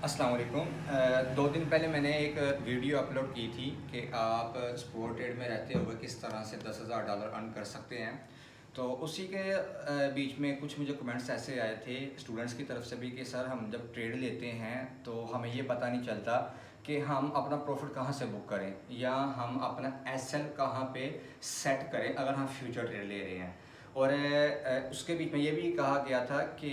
अस्सलाम वालेकुम। 2 दिन पहले मैंने एक वीडियो अपलोड की थी कि आप स्पोर्ट ट्रेड में रहते हुए किस तरह से $10,000 अर्न कर सकते हैं। तो उसी के बीच में कुछ मुझे कमेंट्स ऐसे आए थे स्टूडेंट्स की तरफ से भी कि सर हम जब ट्रेड लेते हैं तो हमें ये पता नहीं चलता कि हम अपना प्रॉफिट कहाँ से बुक करें या हम अपना एसएल कहाँ पे सेट करें अगर हम फ्यूचर ट्रेड ले रहे हैं। और उसके बीच में ये भी कहा गया था कि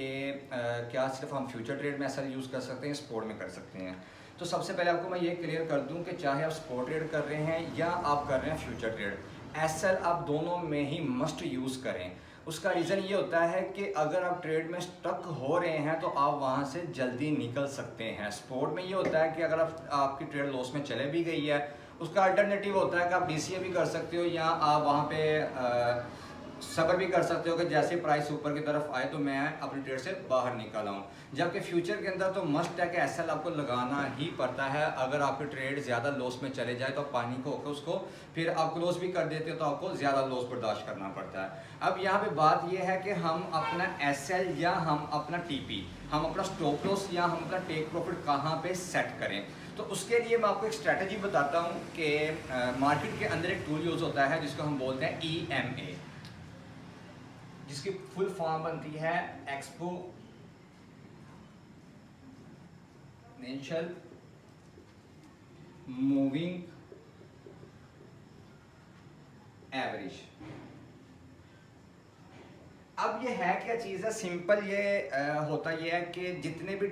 क्या सिर्फ हम फ्यूचर ट्रेड में ऐसा यूज़ कर सकते हैं, स्पोर्ट में कर सकते हैं। तो सबसे पहले आपको मैं ये क्लियर कर दूं कि चाहे आप स्पोर्ट ट्रेड कर रहे हैं या आप कर रहे हैं फ्यूचर ट्रेड, एसएल आप दोनों में ही मस्ट यूज़ करें। उसका रीज़न ये होता है कि अगर आप ट्रेड में स्टक हो रहे हैं तो आप वहाँ से जल्दी निकल सकते हैं। स्पोर्ट में ये होता है कि अगर आपकी ट्रेड लॉस में चले भी गई है, उसका अल्टरनेटिव होता है कि आप डीसीए भी कर सकते हो या आप वहाँ पे सब्र भी कर सकते हो कि जैसे प्राइस ऊपर की तरफ आए तो मैं अपनी ट्रेड से बाहर निकल आऊँ। जबकि फ्यूचर के अंदर तो मस्ट है कि एसएल आपको लगाना ही पड़ता है। अगर आपकी ट्रेड ज़्यादा लॉस में चले जाए तो पानी को होकर उसको फिर आप क्लोज भी कर देते हो तो आपको ज़्यादा लॉस बर्दाश्त करना पड़ता है। अब यहाँ पे बात यह है कि हम अपना एसएल या हम अपना टीपी, हम अपना स्टॉप लॉस या हम अपना टेक प्रॉफिट कहाँ पे सेट करें। तो उसके लिए मैं आपको एक स्ट्रैटेजी बताता हूँ कि मार्केट के अंदर एक टूल यूज़ होता है जिसको हम बोलते हैं EMA, जिसकी फुल फॉर्म बनती है एक्सपोनेंशियल मूविंग एवरेज। अब ये है क्या चीज़ है, सिंपल ये होता ये है कि जितने भी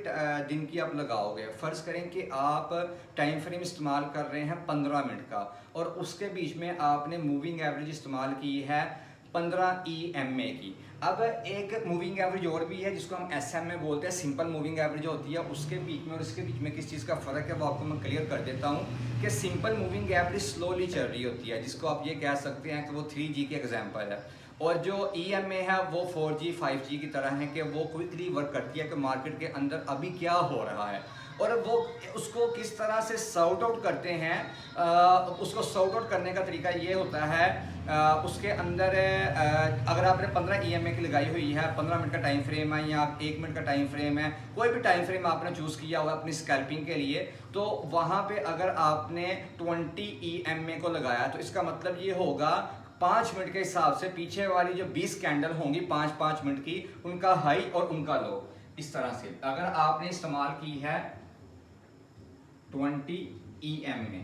दिन की आप लगाओगे, फ़र्ज़ करें कि आप टाइम फ्रेम इस्तेमाल कर रहे हैं 15 मिनट का और उसके बीच में आपने मूविंग एवरेज इस्तेमाल की है 15 EMA की। अब एक मूविंग एवरेज और भी है जिसको हम SMA बोलते हैं, सिंपल मूविंग एवरेज होती है। उसके बीच में और इसके बीच में किस चीज़ का फ़र्क है वो आपको मैं क्लियर कर देता हूँ कि सिंपल मूविंग एवरेज स्लोली चल रही होती है, जिसको आप ये कह सकते हैं कि वो 3G की एग्जाम्पल है। और जो EMA है वो 4G 5G की तरह है कि वो क्विकली वर्क करती है कि मार्केट के अंदर अभी क्या हो रहा है और वो उसको किस तरह से सॉर्ट आउट करते हैं। उसको सॉर्ट आउट करने का तरीका ये होता है, उसके अंदर अगर आपने 15 EMA की लगाई हुई है, 15 मिनट का टाइम फ्रेम है या 1 मिनट का टाइम फ्रेम है, कोई भी टाइम फ्रेम आपने चूज़ किया हुआ अपनी स्कैल्पिंग के लिए, तो वहाँ पे अगर आपने 20 EMA को लगाया तो इसका मतलब ये होगा 5 मिनट के हिसाब से पीछे वाली जो 20 कैंडल होंगी 5-5 मिनट की, उनका हाई और उनका लो, इस तरह से अगर आपने इस्तेमाल की है 20 EMA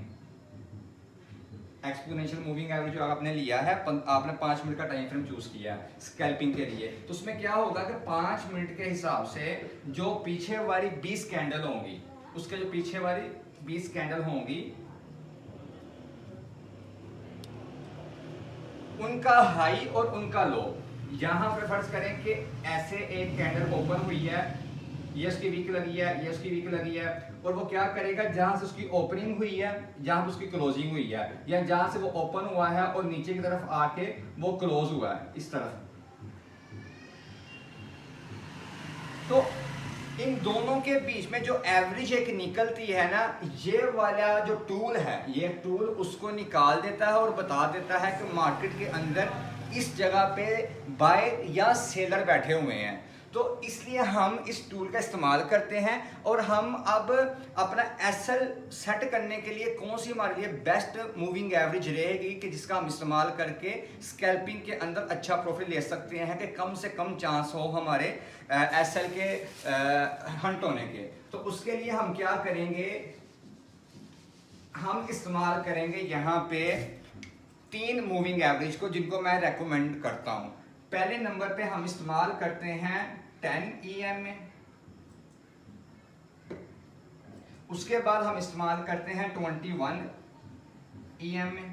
एक्सपोनेंशियल मूविंग एवरेज जो आपने लिया है, आपने 5 मिनट का टाइम फ्रेम चूज किया स्कैल्पिंग के लिए, तो उसमें क्या होगा कि 5 मिनट के हिसाब से जो पीछे वाली 20 कैंडल होंगी, उसके जो पीछे वाली 20 कैंडल होंगी उनका हाई और उनका लो, यहां पे फर्ज करें कि ऐसे एक कैंडल ओपन हुई है, ये उसकी वीक लगी है, ये उसकी वीक लगी है, और वो क्या करेगा जहां से उसकी ओपनिंग हुई है, जहां पे उसकी क्लोजिंग हुई है या जहां से वो ओपन हुआ है और नीचे की तरफ आके वो क्लोज हुआ है इस तरफ, तो इन दोनों के बीच में जो एवरेज एक निकलती है ना, ये वाला जो टूल है, ये टूल उसको निकाल देता है और बता देता है कि मार्केट के अंदर इस जगह पे बाय या सेलर बैठे हुए हैं। तो इसलिए हम इस टूल का इस्तेमाल करते हैं और हम अब अपना एसएल सेट करने के लिए कौन सी हमारे लिए बेस्ट मूविंग एवरेज रहेगी कि जिसका हम इस्तेमाल करके स्कैल्पिंग के अंदर अच्छा प्रॉफिट ले सकते हैं कि कम से कम चांस हो हमारे एसएल के हंट होने के। तो उसके लिए हम क्या करेंगे, हम इस्तेमाल करेंगे यहाँ पे 3 मूविंग एवरेज को जिनको मैं रेकमेंड करता हूँ। पहले नंबर पे हम इस्तेमाल करते हैं 10 EMA, उसके बाद हम इस्तेमाल करते हैं 21 EMA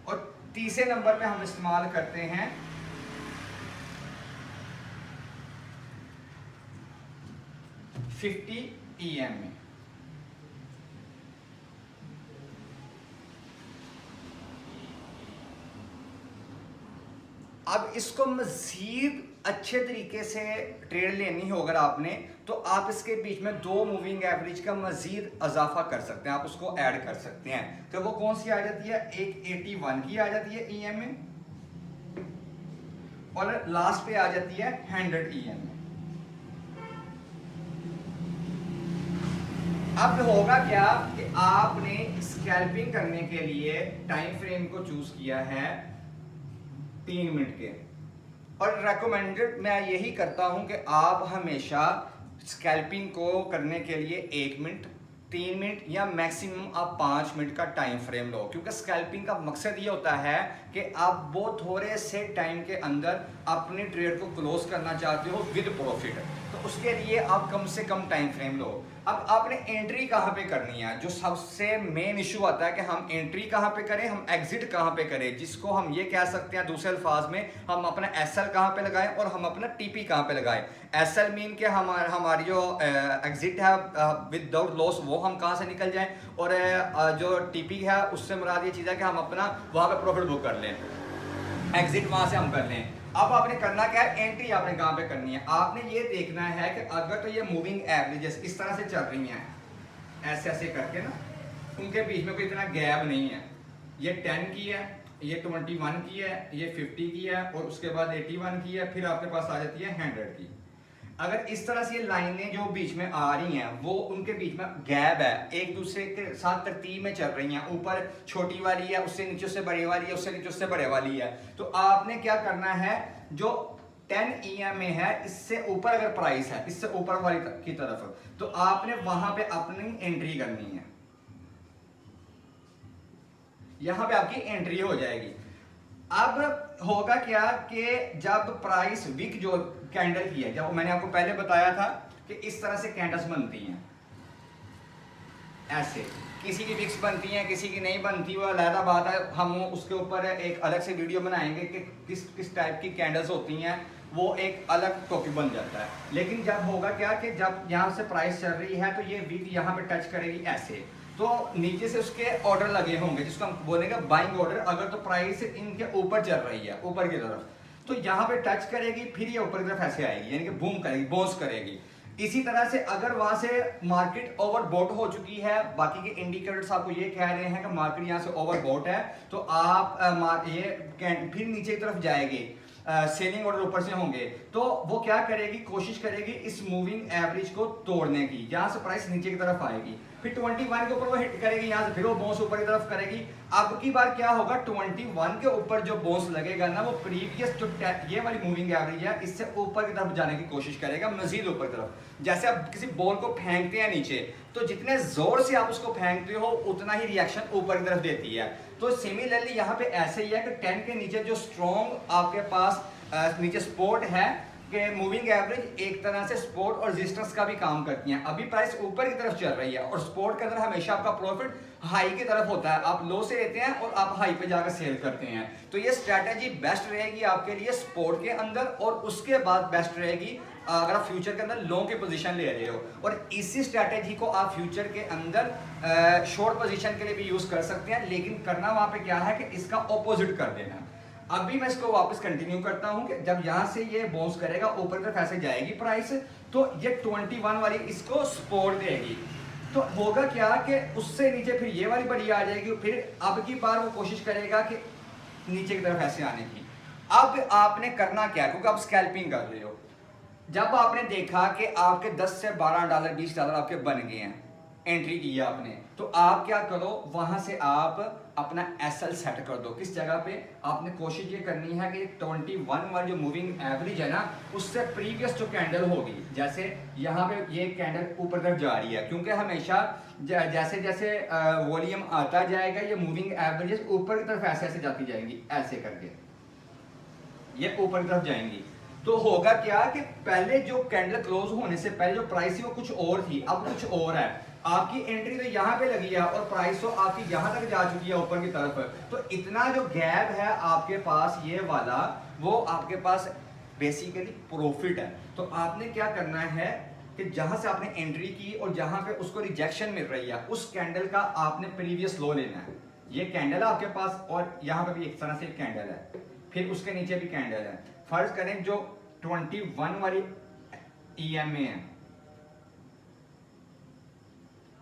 और तीसरे नंबर पे हम इस्तेमाल करते हैं 50 EMA। अब इसको मजीद अच्छे तरीके से ट्रेड लेनी हो अगर आपने, तो आप इसके बीच में 2 मूविंग एवरेज का मजीद इजाफा कर सकते हैं, आप उसको ऐड कर सकते हैं। तो वो कौन सी आ जाती है, एक 81 की आ जाती है EMA और लास्ट पे आ जाती है 100 EMA। अब होगा क्या कि आपने स्कैल्पिंग करने के लिए टाइम फ्रेम को चूज किया है 3 मिनट के, और रेकमेंडेड मैं यही करता हूं कि आप हमेशा स्कैल्पिंग को करने के लिए 1 मिनट, 3 मिनट या मैक्सिमम आप 5 मिनट का टाइम फ्रेम लो, क्योंकि स्कैल्पिंग का मकसद ये होता है कि आप वो थोड़े से टाइम के अंदर अपनी ट्रेड को क्लोज करना चाहते हो विद प्रॉफिट, तो उसके लिए आप कम से कम टाइम फ्रेम लो। अब आपने एंट्री कहाँ पे करनी है, जो सबसे मेन इशू आता है कि हम एंट्री कहाँ पे करें, हम एग्जिट कहाँ पे करें, जिसको हम ये कह सकते हैं दूसरे अल्फाज में हम अपना एसएल कहाँ पे लगाएं और हम अपना टीपी कहाँ पे लगाएं। एसएल मीन के हमारी जो एग्जिट है विदाउट लॉस वो हम कहाँ से निकल जाएं, और जो टीपी है उससे मुराद ये चीज़ है कि हम अपना वहाँ पे प्रॉफिट बुक कर लें, एग्जिट वहाँ से हम कर लें। अब आपने करना क्या है, एंट्री आपने कहाँ पे करनी है, आपने ये देखना है कि अगर तो ये मूविंग एवरेजेस इस तरह से चल रही हैं ऐसे ऐसे करके ना, उनके बीच में कोई इतना गैप नहीं है, ये 10 की है, ये 21 की है, ये 50 की है, और उसके बाद 81 की है, फिर आपके पास आ जाती है 100 की। अगर इस तरह से ये लाइनें जो बीच में आ रही हैं वो उनके बीच में गैप है, एक दूसरे के साथ तरतीब में चल रही हैं, ऊपर छोटी वाली है, उससे नीचे से बड़ी वाली है, उससे नीचे से बड़े वाली है, तो आपने क्या करना है, जो 10 EMA है इससे ऊपर अगर प्राइस है इससे ऊपर वाली की तरफ, तो आपने वहां पे अपनी एंट्री करनी है, यहां पे आपकी एंट्री हो जाएगी। अब होगा क्या कि जब प्राइस विक जो कैंडल की है, जब मैंने आपको पहले बताया था कि इस तरह से कैंडल्स बनती हैं, ऐसे किसी की विक्स बनती हैं किसी की नहीं बनती, वो अलग बात है, हम उसके ऊपर एक अलग से वीडियो बनाएंगे कि किस किस टाइप की कैंडल्स होती हैं, वो एक अलग टॉपिक बन जाता है। लेकिन जब होगा क्या कि जब यहाँ से प्राइस चल रही है तो ये विक यहाँ पे टच करेगी ऐसे, तो नीचे से उसके ऑर्डर लगे होंगे जिसको हम बोलेंगे बाइंग ऑर्डर, अगर तो प्राइस इनके ऊपर चल रही है ऊपर की तरफ, तो यहाँ पे टच करेगी, फिर ये ऊपर की तरफ ऐसे आएगी, यानी कि बूम करेगी, बोन्स करेगी। इसी तरह से अगर वहां से मार्केट ओवरबॉट हो चुकी है, बाकी के इंडिकेटर्स आपको ये कह रहे हैं कि मार्केट यहाँ से ओवरबॉट है, तो आप ये फिर नीचे की तरफ जाएगी, सेलिंग ऑर्डर ऊपर से होंगे, तो वो क्या करेगी, कोशिश करेगी इस मूविंग एवरेज को तोड़ने की, यहाँ से प्राइस नीचे की तरफ आएगी, फिर 21 के ऊपर वो हिट करेगी, यहाँ से फिर वो बोन्स ऊपर की तरफ करेगी। अब की बार क्या होगा, 21 के ऊपर जो बोन्स लगेगा ना, वो प्रीवियस जो ये वाली मूविंग एवरेज है इससे ऊपर की तरफ जाने की कोशिश करेगा, मजीद ऊपर की तरफ। जैसे आप किसी बॉल को फेंकते हैं नीचे, तो जितने जोर से आप उसको फेंकते हो उतना ही रिएक्शन ऊपर की तरफ देती है, तो सिमिलरली यहाँ पे ऐसे ही है कि 10 के नीचे जो स्ट्रॉन्ग आपके पास नीचे सपोर्ट है कि मूविंग एवरेज एक तरह से सपोर्ट और रेजिस्टेंस का भी काम करती हैं। अभी प्राइस ऊपर की तरफ चल रही है और सपोर्ट के अंदर हमेशा आपका प्रॉफिट हाई की तरफ होता है, आप लो से लेते हैं और आप हाई पे जाकर सेल करते हैं, तो ये स्ट्रैटेजी बेस्ट रहेगी आपके लिए सपोर्ट के अंदर, और उसके बाद बेस्ट रहेगी अगर आप फ्यूचर के अंदर लॉन्ग की पोजीशन ले रहे हो, और इसी स्ट्रैटेजी को आप फ्यूचर के अंदर शॉर्ट पोजीशन के लिए भी यूज कर सकते हैं, लेकिन करना वहां पे क्या है कि इसका ऑपोजिट कर देना। अभी मैं इसको वापस कंटिन्यू करता हूं कि जब यहां से ये बाउंस करेगा ऊपर की तरफ ऐसे जाएगी प्राइस, तो ये 21 वाली इसको सपोर्ट देगी, तो होगा क्या कि उससे नीचे फिर ये वाली बड़ी आ जाएगी, फिर अब की बार वो कोशिश करेगा कि नीचे की तरफ ऐसे आने की। अब आपने करना क्या, क्योंकि आप स्कैल्पिंग कर रहे हो, जब आपने देखा कि आपके 10 से 12 डॉलर 20 डॉलर आपके बन गए हैं, एंट्री की है आपने, तो आप क्या करो, वहां से आप अपना एसएल सेट कर दो। किस जगह पे, आपने कोशिश ये करनी है कि 21 वाली जो मूविंग एवरेज है ना, उससे प्रीवियस जो कैंडल होगी, जैसे यहाँ पे ये कैंडल ऊपर तरफ जा रही है, क्योंकि हमेशा जैसे जैसे वॉल्यूम आता जाएगा ये मूविंग एवरेजेस ऊपर की तरफ ऐसे ऐसे जाती जाएंगी, ऐसे करके ये ऊपर की तरफ जाएंगी, तो होगा क्या कि पहले जो कैंडल क्लोज होने से पहले जो प्राइस थी वो कुछ और थी, अब कुछ और है, आपकी एंट्री तो यहाँ पे लगी है और प्राइस तो आपकी यहाँ तक जा चुकी है ऊपर की तरफ, तो इतना जो गैप है आपके पास ये वाला, वो आपके पास बेसिकली प्रॉफिट है। तो आपने क्या करना है कि जहां से आपने एंट्री की और जहां पे उसको रिजेक्शन मिल रही है, उस कैंडल का आपने प्रीवियस लो लेना है। ये कैंडल है आपके पास और यहाँ पे भी एक तरह से कैंडल है, फिर उसके नीचे भी कैंडल है। फर्ज करें जो 21 वाली EMA है,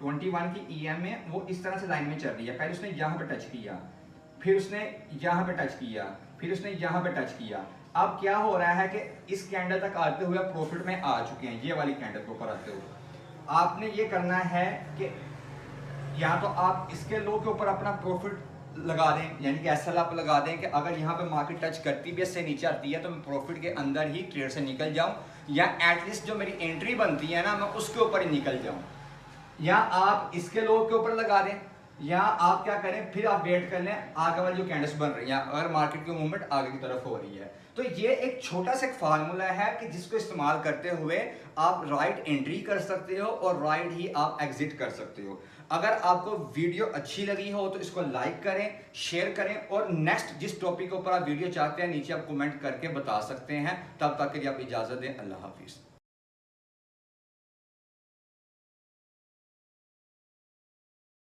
21 की EMA वो इस तरह से लाइन में चल रही है, पहले उसने यहाँ पे टच किया, फिर उसने यहाँ पे टच किया, फिर उसने यहाँ पे टच किया। अब क्या हो रहा है कि इस कैंडल तक आते हुए प्रॉफिट में आ चुके हैं, ये वाली कैंडल के ऊपर आते हुए आपने ये करना है कि या तो आप इसके लो के ऊपर अपना प्रॉफिट लगा दें, यानी कि एसएल आप लगा दें कि अगर यहाँ पे मार्केट टच करती भी इससे नीचे आती है तो मैं प्रॉफिट के अंदर ही ट्रेड से निकल जाऊं, या एटलीस्ट जो मेरी एंट्री बनती है ना मैं उसके ऊपर ही निकल जाऊं। या आप इसके लो के ऊपर लगा दें, या आप क्या करें, फिर आप वेट कर लें आगे वाली जो कैंडल्स बन रही हैं, अगर मार्केट की मूवमेंट आगे की तरफ हो रही है। तो ये एक छोटा सा फार्मूला है कि जिसको इस्तेमाल करते हुए आप राइट एंट्री कर सकते हो और राइट ही आप एग्जिट कर सकते हो। अगर आपको वीडियो अच्छी लगी हो तो इसको लाइक करें, शेयर करें, और नेक्स्ट जिस टॉपिक के ऊपर आप वीडियो चाहते हैं नीचे आप कमेंट करके बता सकते हैं। तब तक के लिए आप इजाजत दें। अल्लाह हाफिज।